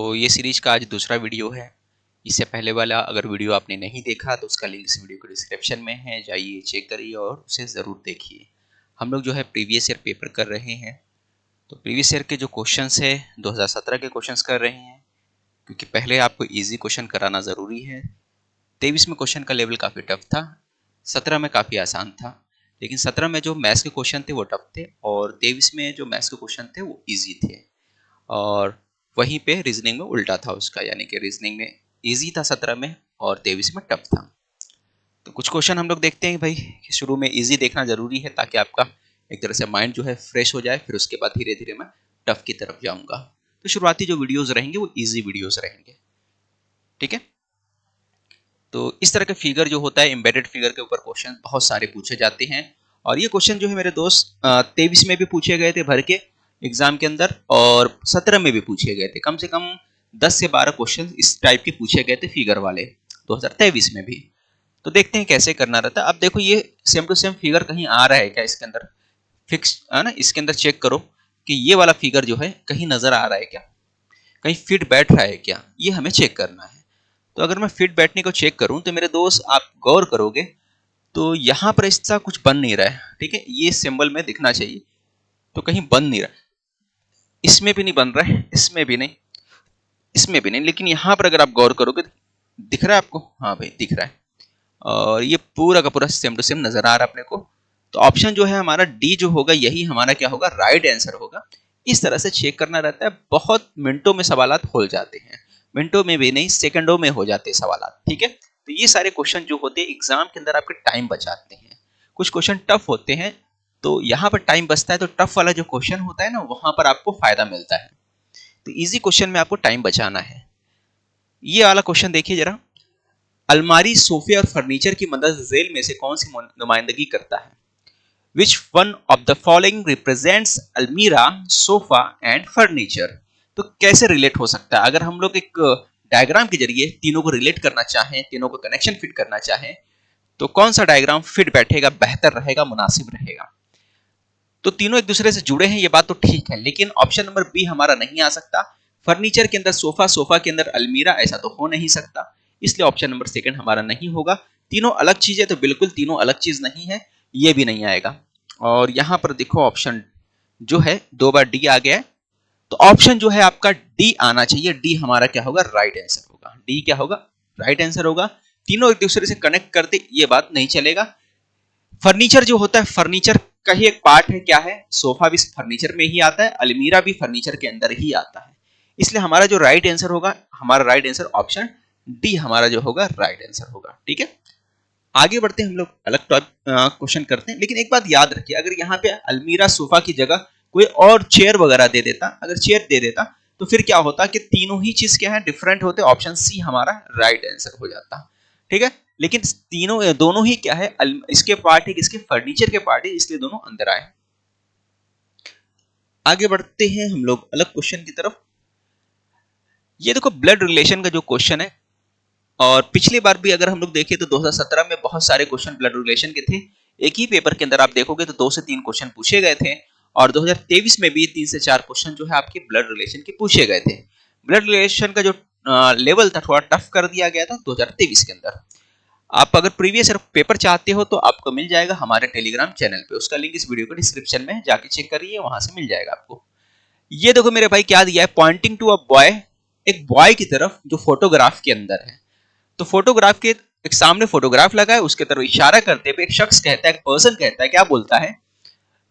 तो ये सीरीज का आज दूसरा वीडियो है। इससे पहले वाला अगर वीडियो आपने नहीं देखा तो उसका लिंक इस वीडियो के डिस्क्रिप्शन में है, जाइए चेक करिए और उसे ज़रूर देखिए। हम लोग जो है प्रीवियस ईयर पेपर कर रहे हैं, तो प्रीवियस ईयर के जो क्वेश्चंस है 2017 के क्वेश्चंस कर रहे हैं, क्योंकि पहले आपको इजी क्वेश्चन कराना ज़रूरी है। 23 में क्वेश्चन का लेवल काफ़ी टफ था, 17 में काफ़ी आसान था, लेकिन 17 में जो मैथ्स के क्वेश्चन थे वो टफ थे और 23 में जो मैथ्स के क्वेश्चन थे वो ईजी थे। और वहीं पे रीजनिंग में उल्टा था उसका, यानी कि रीजनिंग में इजी था 17 में और 23 में टफ था। तो कुछ क्वेश्चन हम लोग देखते हैं भाई कि शुरू में इजी देखना जरूरी है ताकि आपका एक तरह से माइंड जो है फ्रेश हो जाए, फिर उसके बाद धीरे धीरे मैं टफ की तरफ जाऊंगा। तो शुरुआती जो वीडियोस रहेंगे वो इजी वीडियोस रहेंगे, ठीक है। तो इस तरह का फिगर जो होता है, एम्बेडेड फिगर के ऊपर क्वेश्चन बहुत सारे पूछे जाते हैं और ये क्वेश्चन जो है मेरे दोस्त 23 में भी पूछे गए थे भर के एग्जाम के अंदर और 17 में भी पूछे गए थे। कम से कम 10 से 12 क्वेश्चन इस टाइप के पूछे गए थे फिगर वाले 2023 में भी। तो देखते हैं कैसे करना रहता है। अब देखो ये सेम टू सेम फिगर कहीं आ रहा है क्या इसके अंदर, फिक्स है ना। इसके अंदर चेक करो कि ये वाला फिगर जो है कहीं नजर आ रहा है क्या, कहीं फिट बैठ रहा है क्या, ये हमें चेक करना है। तो अगर मैं फिट बैठने को चेक करूं तो मेरे दोस्त आप गौर करोगे तो यहां पर ऐसा कुछ बन नहीं रहा है, ठीक है। ये सिंबल में दिखना चाहिए, तो कहीं बन नहीं रहा, इसमें भी नहीं बन रहा है, इसमें भी नहीं, इसमें भी नहीं, लेकिन यहां पर अगर आप गौर करोगे दिख रहा है आपको, हाँ भाई दिख रहा है और ये पूरा का पूरा सेम टू सेम नजर आ रहा है अपने को। तो ऑप्शन जो है हमारा डी जो होगा यही हमारा क्या होगा, राइट आंसर होगा। इस तरह से चेक करना रहता है। बहुत मिनटों में सवालात हो जाते हैं, मिनटों में भी नहीं सेकंडों में हो जाते हैं सवालात, ठीक है। तो ये सारे क्वेश्चन जो होते हैं एग्जाम के अंदर आपके टाइम बचाते हैं। कुछ क्वेश्चन टफ होते हैं तो यहाँ पर टाइम बचता है, तो टफ वाला जो क्वेश्चन होता है ना वहां पर आपको फायदा मिलता है। तो इजी क्वेश्चन में आपको टाइम बचाना है। ये वाला क्वेश्चन देखिए जरा, अलमारी, सोफे और फर्नीचर की मदद झेल में से कौन सी नुमाइंदगी करता है? Which one of the following represents अलमीरा, सोफा एंड फर्नीचर? तो कैसे रिलेट हो सकता है? अगर हम लोग एक डायग्राम के जरिए तीनों को रिलेट करना चाहें, तीनों को कनेक्शन फिट करना चाहें, तो कौन सा डायग्राम फिट बैठेगा, बेहतर रहेगा, मुनासिब रहेगा? तो तीनों एक दूसरे से जुड़े हैं, ये बात तो ठीक है, लेकिन ऑप्शन नंबर बी हमारा नहीं आ सकता। फर्नीचर के अंदर सोफा, सोफा के अंदर अलमीरा, ऐसा तो हो नहीं सकता, इसलिए ऑप्शन नंबर सेकंड हमारा नहीं होगा। तीनों अलग चीजें तो बिल्कुल तीनों अलग चीज नहीं है, ये भी नहीं आएगा। और यहां पर देखो ऑप्शन जो है 2 बार डी आ गया है, तो ऑप्शन जो है आपका डी आना चाहिए। डी हमारा क्या होगा, राइट आंसर होगा। डी क्या होगा, राइट आंसर होगा। तीनों एक दूसरे से कनेक्ट करते ये बात नहीं चलेगा। फर्नीचर जो होता है, फर्नीचर का ही एक पार्ट है, क्या है, सोफा भी फर्नीचर में ही आता है, अलमीरा भी फर्नीचर के अंदर ही आता है, इसलिए हमारा जो राइट आंसर होगा, हमारा राइट आंसर ऑप्शन डी हमारा जो होगा राइट आंसर होगा, ठीक है। आगे बढ़ते हैं हम लोग, अलग क्वेश्चन करते हैं, लेकिन एक बात याद रखिए, अगर यहाँ पे अलमीरा, सोफा की जगह कोई और चेयर वगैरह दे देता, अगर चेयर दे देता तो फिर क्या होता कि तीनों ही चीज क्या है, डिफरेंट होते, ऑप्शन सी हमारा राइट आंसर हो जाता, ठीक है। लेकिन तीनों दोनों ही क्या है, इसके पार्ट है, किसके, फर्नीचर के पार्ट है, इसलिए दोनों अंदर आए। आगे बढ़ते हैं हम लोग अलग क्वेश्चन की तरफ। ये देखो ब्लड रिलेशन का जो क्वेश्चन है, और पिछली बार भी अगर हम लोग देखें तो 2017 में बहुत सारे क्वेश्चन ब्लड रिलेशन के थे। एक ही पेपर के अंदर आप देखोगे तो 2 से 3 क्वेश्चन पूछे गए थे, और 2023 में भी 3 से 4 क्वेश्चन जो है आपके ब्लड रिलेशन के पूछे गए थे। ब्लड रिलेशन का जो लेवल था थोड़ा टफ कर दिया गया था 2023 के अंदर। आप अगर प्रीवियस पेपर चाहते हो तो आपको मिल जाएगा हमारे टेलीग्राम चैनल पे, उसका लिंक इस वीडियो के डिस्क्रिप्शन में है, जाके चेक करिए, वहां से मिल जाएगा आपको। ये देखो मेरे भाई क्या दिया है, पॉइंटिंग टू अ बॉय, एक बॉय की तरफ जो फोटोग्राफ के अंदर है। तो फोटोग्राफ के एक सामने फोटोग्राफ लगा है, उसके तरफ इशारा करते हुए एक शख्स कहता है, एक पर्सन कहता है, क्या बोलता है,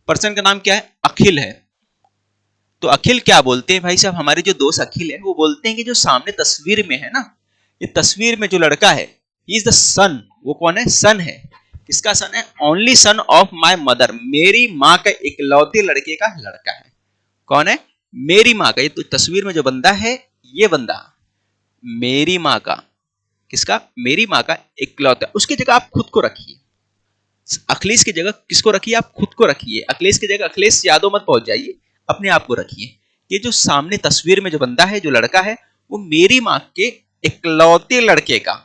पर्सन का नाम क्या है, अखिल है। तो अखिल क्या बोलते हैं भाई साहब, हमारे जो दोस्त अखिल है वो बोलते हैं कि जो सामने तस्वीर में है ना, ये तस्वीर में जो लड़का है, ही इज द सन, वो कौन है, सन है। किसका सन है, only son of my mother, मेरी माँ का इकलौते लड़के का लड़का है। कौन है, मेरी माँ का। ये तो तस्वीर में जो बंदा है, ये बंदा मेरी माँ का, किसका, मेरी माँ का इकलौता। उसकी जगह आप खुद को रखिए, अखिलेश की जगह किसको रखिए, आप खुद को रखिए। अखिलेश की जगह अखिलेश यादव मत पहुंच जाइए, अपने आप को रखिए। ये जो सामने तस्वीर में जो बंदा है, जो लड़का है, वो मेरी माँ के इकलौते लड़के का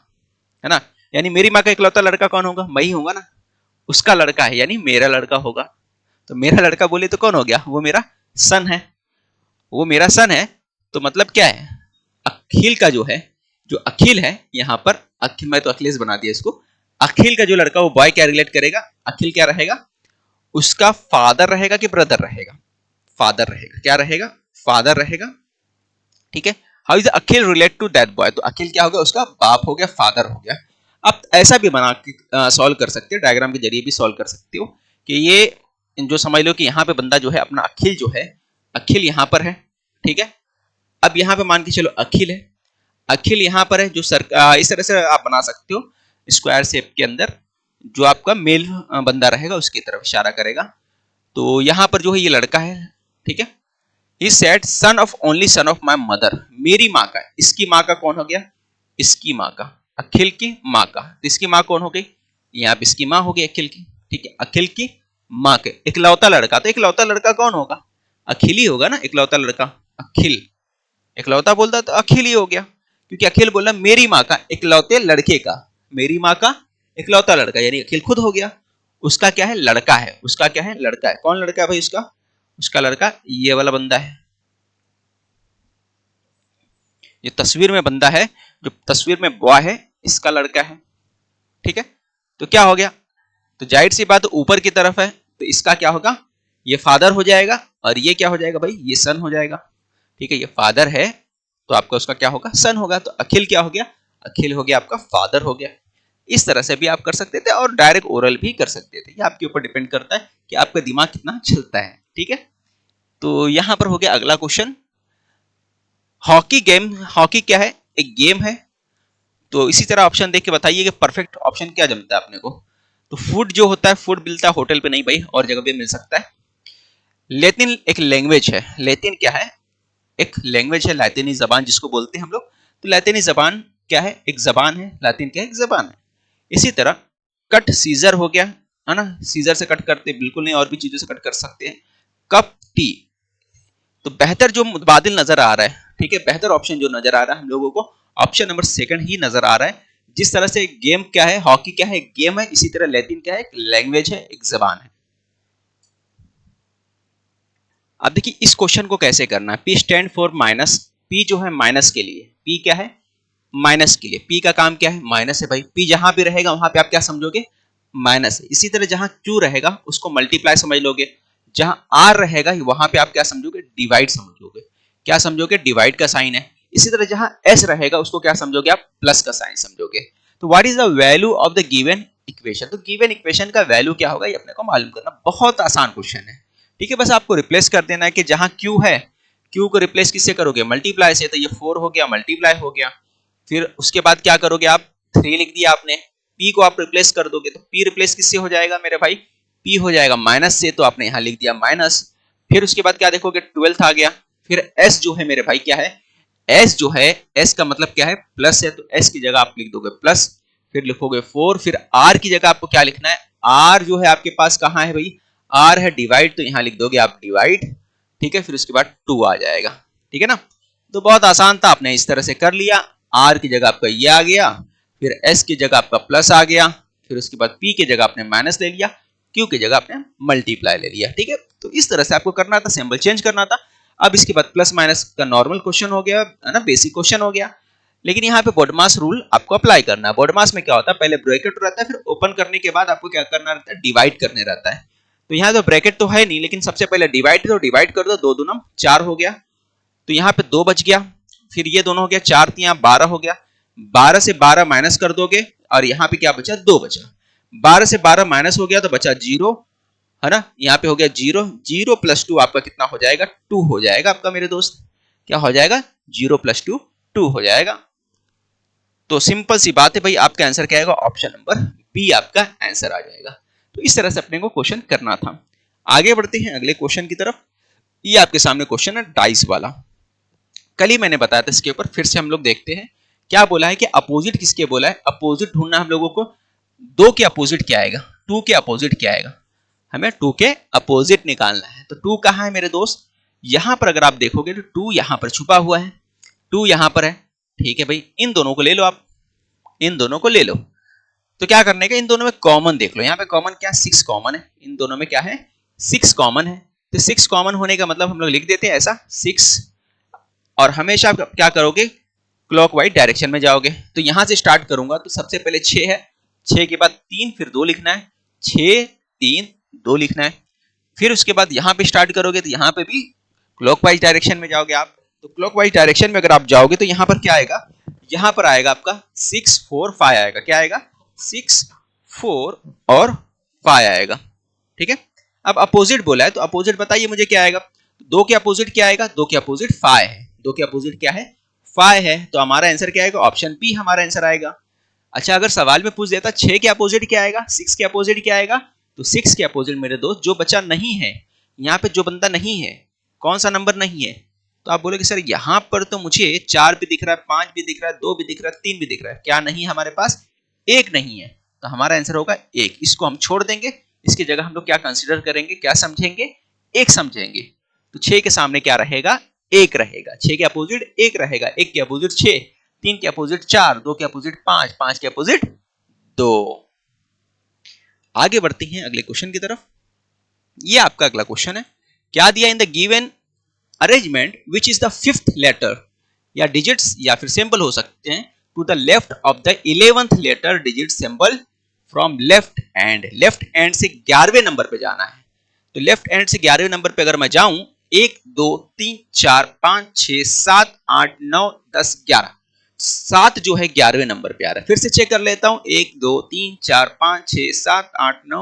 है ना, यानी मेरी माँ का इकलौता लड़का कौन होगा, मैं ही होगा ना, उसका लड़का है, यानी मेरा लड़का होगा। तो मेरा लड़का बोले तो कौन हो गया, वो मेरा सन है, वो मेरा सन है। तो मतलब क्या है, अखिल का जो है, जो अखिल है यहाँ पर, अखिल, मैं तो अखिलेश बना दिया इसको, अखिल का जो लड़का वो बॉय क्या रिलेट करेगा, अखिल क्या रहेगा, उसका फादर रहेगा कि ब्रदर रहेगा, फादर रहेगा, क्या रहेगा, फादर रहेगा, ठीक है। How is Akhil relate to that boy, तो अखिल क्या हो गया, उसका बाप हो गया, फादर हो गया। आप ऐसा भी बना के सॉल्व कर सकते हो, डायग्राम के जरिए भी सॉल्व कर सकते हो कि ये जो समझ लो कि यहाँ पे बंदा जो है अपना अखिल जो है, अखिल यहाँ पर है, ठीक है। अब यहाँ पे मान के चलो अखिल है, अखिल यहाँ पर है, जो इस तरह से आप बना सकते हो स्क्वायर शेप के अंदर, जो आपका मेल बंदा रहेगा उसकी तरफ इशारा करेगा। तो यहाँ पर जो है ये लड़का है, ठीक है। He said son of only son of my mother, मेरी माँ का, इसकी माँ का कौन हो गया, इसकी माँ का, अखिल की माँ का, तो इसकी माँ कौन हो गई, यहाँ पे इसकी माँ हो गई अखिल की, ठीक है। अखिल की माँ के इकलौता लड़का, तो इकलौता लड़का कौन होगा, अखिल ही होगा ना, इकलौता लड़का अखिल, इकलौता बोलता तो अखिल ही हो गया, क्योंकि अखिल बोला मेरी माँ का इकलौते लड़के का, मेरी माँ का इकलौता लड़का, यानी अखिल खुद हो गया, उसका क्या है, लड़का है, उसका क्या है, लड़का है। कौन लड़का है भाई उसका, उसका लड़का ये वाला बंदा है, ये तस्वीर में बंदा है, जो तस्वीर में बॉय है, इसका लड़का है, ठीक है। तो क्या हो गया, तो जाहिर सी बात ऊपर की तरफ है, तो इसका क्या होगा, ये फादर हो जाएगा, और ये क्या हो जाएगा भाई, ये सन हो जाएगा, ठीक है। ये फादर है तो आपका उसका क्या होगा, सन होगा, तो अखिल क्या हो गया, अखिल हो गया आपका फादर हो गया। इस तरह से भी आप कर सकते थे, और डायरेक्ट ओरल भी कर सकते थे, ये आपके ऊपर डिपेंड करता है कि आपका दिमाग कितना चलता है, ठीक है। तो यहां पर हो गया अगला क्वेश्चन, हॉकी गेम, हॉकी क्या है, एक गेम है। तो इसी तरह ऑप्शन देख के बताइए कि परफेक्ट ऑप्शन क्या जमता है अपने को। तो फूड जो होता है, फूड मिलता है होटल पे नहीं भाई, और जगह पे मिल सकता है। लैटिन एक लैंग्वेज है, लैटिन क्या है, एक लैंग्वेज है, लैटिनी जबान जिसको बोलते हैं हम लोग। तो लैटिनी जबान क्या है, एक जबान है, लैटिन क्या है, एक जबान है। इसी तरह कट सीजर हो गया, है ना, सीजर से कट करते बिल्कुल नहीं, और भी चीजों से कट कर सकते हैं। कप टी, तो बेहतर जो बादल नजर आ रहा है, ठीक है, बेहतर ऑप्शन जो नजर आ रहा है हम लोगों को, ऑप्शन नंबर सेकंड ही नजर आ रहा है। जिस तरह से गेम क्या है, हॉकी क्या है, एक गेम है, इसी तरह लैटिन क्या है, एक लैंग्वेज है, एक जबान है। अब देखिए इस क्वेश्चन को कैसे करना है। P stand for minus, P जो है माइनस के लिए, पी क्या है, माइनस के लिए, पी का काम क्या है, माइनस है भाई। पी जहां भी रहेगा वहां पे आप क्या समझोगे, माइनस है। इसी तरह जहां क्यू रहेगा उसको मल्टीप्लाई समझ लोगे, जहां आर रहेगा वहां पे आप क्या समझोगे, डिवाइड समझोगे, क्या समझोगे, डिवाइड का साइन है। इसी तरह जहां एस रहेगा उसको क्या समझोगे आप, प्लस का साइन समझोगे। तो what is the value of the given equation, तो गिवन इक्वेशन का वैल्यू क्या होगा ये अपने को मालूम करना, बहुत आसान क्वेश्चन है, ठीक है। बस आपको रिप्लेस कर देना है कि जहां क्यू है, क्यू को रिप्लेस किससे करोगे, मल्टीप्लाई से, तो ये 4 हो गया, मल्टीप्लाई हो गया। फिर उसके बाद क्या करोगे आप, 3 लिख दिया आपने, पी को आप रिप्लेस कर दोगे, तो पी रिप्लेस किससे हो जाएगा मेरे भाई, पी हो जाएगा माइनस से, तो आपने यहां लिख दिया माइनस। फिर उसके बाद क्या देखोगे, 12 आ गया। फिर एस जो है मेरे भाई क्या है, एस जो है, एस का मतलब क्या है, प्लस है, तो एस की जगह आप लिख दोगे प्लस, फिर लिखोगे 4, फिर आर की जगह आपको क्या लिखना है, आर जो है आपके पास कहां है भाई, आर है डिवाइड, तो यहां लिख दोगे आप डिवाइड, ठीक है। फिर उसके बाद 2 आ जाएगा, ठीक है ना। तो बहुत आसान था, आपने इस तरह से कर लिया। आर की जगह आपका ये आ गया, फिर एस की जगह आपका प्लस आ गया, फिर उसके बाद पी की जगह आपने माइनस ले लिया, क्यू की जगह आपने मल्टीप्लाई ले लिया, ठीक है। तो इस तरह से आपको करना था, सिंबल चेंज करना था। अब इसके बाद प्लस माइनस का नॉर्मल क्वेश्चन हो गया, है ना, बेसिक क्वेश्चन हो गया। लेकिन यहाँ पे बोडमास रूल आपको अप्लाई करना है। बोडमास में क्या होता है, पहले ब्रैकेट रहता है, फिर ओपन करने के बाद आपको क्या करना रहता है, डिवाइड करने रहता है। तो यहाँ तो ब्रैकेट तो है नहीं, लेकिन सबसे पहले डिवाइड, तो डिवाइड कर दो, 2 दूना 4 हो गया, तो यहाँ पे 2 बच गया, फिर ये दोनों हो गया, 4 3 12 हो गया, 12 से 12 माइनस कर दोगे, और यहाँ पे क्या बचा, 2 बचा, 12 से 12 माइनस हो गया तो बचा 0, है ना, यहाँ पे हो गया 0, 0 प्लस 2 आपका कितना हो जाएगा, 2 हो जाएगा आपका मेरे दोस्त, क्या हो जाएगा, 0 प्लस 2 2 हो जाएगा। तो सिंपल सी बात है भाई, आपका आंसर क्या आएगा, ऑप्शन नंबर बी आपका आंसर आ जाएगा। तो इस तरह से अपने को क्वेश्चन करना था। आगे बढ़ते हैं अगले क्वेश्चन की तरफ। ये आपके सामने क्वेश्चन है डाइस वाला, कल ही मैंने बताया था इसके ऊपर, फिर से हम लोग देखते हैं क्या बोला है कि अपोजिट किसके बोला है, अपोजिट ढूंढना हम लोगों को। 2 के अपोजिट क्या आएगा, 2 के अपोजिट क्या आएगा, हमें 2 के अपोजिट निकालना है। तो 2 कहां है मेरे दोस्त, यहां पर अगर आप देखोगे तो 2 यहां पर छुपा हुआ है, 2 यहां पर है, ठीक है भाई। इन दोनों को ले लो आप, इन दोनों को ले लो। तो क्या करने का, इन दोनों में कॉमन देख लो, यहाँ पे कॉमन क्या, 6 कॉमन है, इन दोनों में क्या है, 6 कॉमन है। तो 6 कॉमन होने का मतलब हम लोग लिख देते हैं ऐसा 6, और हमेशा आप क्या करोगे, क्लॉकवाइज डायरेक्शन में जाओगे। तो यहां से स्टार्ट करूंगा तो सबसे पहले 6 है, 6 के बाद 3 फिर 2 लिखना है, 6 3 2 लिखना है। फिर उसके बाद यहां पे स्टार्ट करोगे तो यहां पे भी क्लॉकवाइज डायरेक्शन में जाओगे आप। तो क्लॉकवाइज डायरेक्शन में अगर आप जाओगे तो यहां पर क्या आएगा, यहां पर आएगा आपका 6 4 5 आएगा। क्या आएगा, 6 4 और 5 आएगा। ठीक है, अब अपोजिट बोला है तो अपोजिट बताइए मुझे क्या आएगा। 2 के अपोजिट क्या आएगा, 2 के अपोजिट 5 है, 2 के अपोजिट क्या है 5 है, तो हमारा आंसर क्या आएगा, ऑप्शन बी हमारा आंसर आएगा। अच्छा, अगर सवाल में पूछ देता 6 के अपोजिट क्या आएगा, 6 के अपोजिट क्या आएगा, तो 6 के अपोजिट मेरे दोस्त जो बच्चा नहीं है, यहाँ पे जो बंदा नहीं है, कौन सा नंबर नहीं है, तो आप बोलोगे सर यहाँ पर तो मुझे 4 भी दिख रहा है, 5 भी दिख रहा है, 2 भी दिख रहा है, 3 भी दिख रहा है, क्या नहीं हमारे पास, 1 नहीं है। तो हमारा आंसर होगा 1। इसको हम छोड़ देंगे, इसकी जगह हम लोग क्या कंसीडर करेंगे, क्या समझेंगे, 1 समझेंगे। तो 6 के सामने क्या रहेगा, 1 रहेगा। 6 के अपोजिट 1 रहेगा, 1 के अपोजिट 6, 3 के अपोजिट 4, 2 के अपोजिट 5, 5 के अपोजिट 2। आगे बढ़ते हैं अगले क्वेश्चन की तरफ। ये आपका अगला क्वेश्चन है, क्या दिया, in the given arrangement which is the 5th letter, या डिजिट्स या फिर सिंबल हो सकते हैं, to the left of the 11th letter digit symbol from left end. Left end से 11वें नंबर पे जाना है। तो लेफ्ट एंड से 11वें नंबर पे अगर मैं जाऊं, 1 2 3 4 5 6 7 8 9 10 11, 7 जो है 11वें नंबर पे आ रहा है। फिर से चेक कर लेता हूं, 1 2 3 4 5 6 7 8 9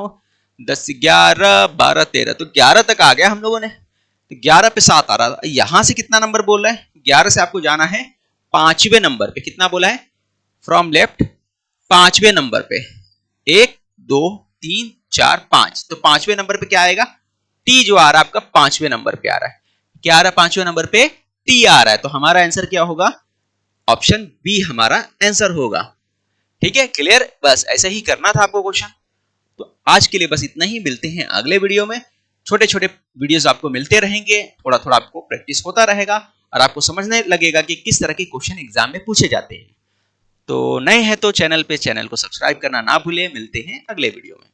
10 11 12 13, तो 11 तक आ गया हम लोगों ने। तो 11 पे 7 आ रहा, यहां से कितना नंबर बोल रहा है, 11 से आपको जाना है 5वें नंबर पे। कितना बोला है, फ्रॉम लेफ्ट 5वें नंबर पे, 1 2 3 4 5, तो 5वें नंबर पे क्या आएगा, टी जो आ रहा है आपका 5वें नंबर पे आ रहा है। क्या आ रहा है, 5वें नंबर पे टी आ रहा है। तो हमारा आंसर क्या होगा, ऑप्शन बी हमारा आंसर होगा। ठीक है, क्लियर, बस ऐसे ही करना था आपको क्वेश्चन। तो आज के लिए बस इतना ही, मिलते हैं अगले वीडियो में। छोटे छोटे वीडियोस आपको मिलते रहेंगे, थोड़ा थोड़ा आपको प्रैक्टिस होता रहेगा और आपको समझने लगेगा कि किस तरह के क्वेश्चन एग्जाम में पूछे जाते हैं। तो नए हैं तो चैनल को सब्सक्राइब करना ना भूलें। मिलते हैं अगले वीडियो में।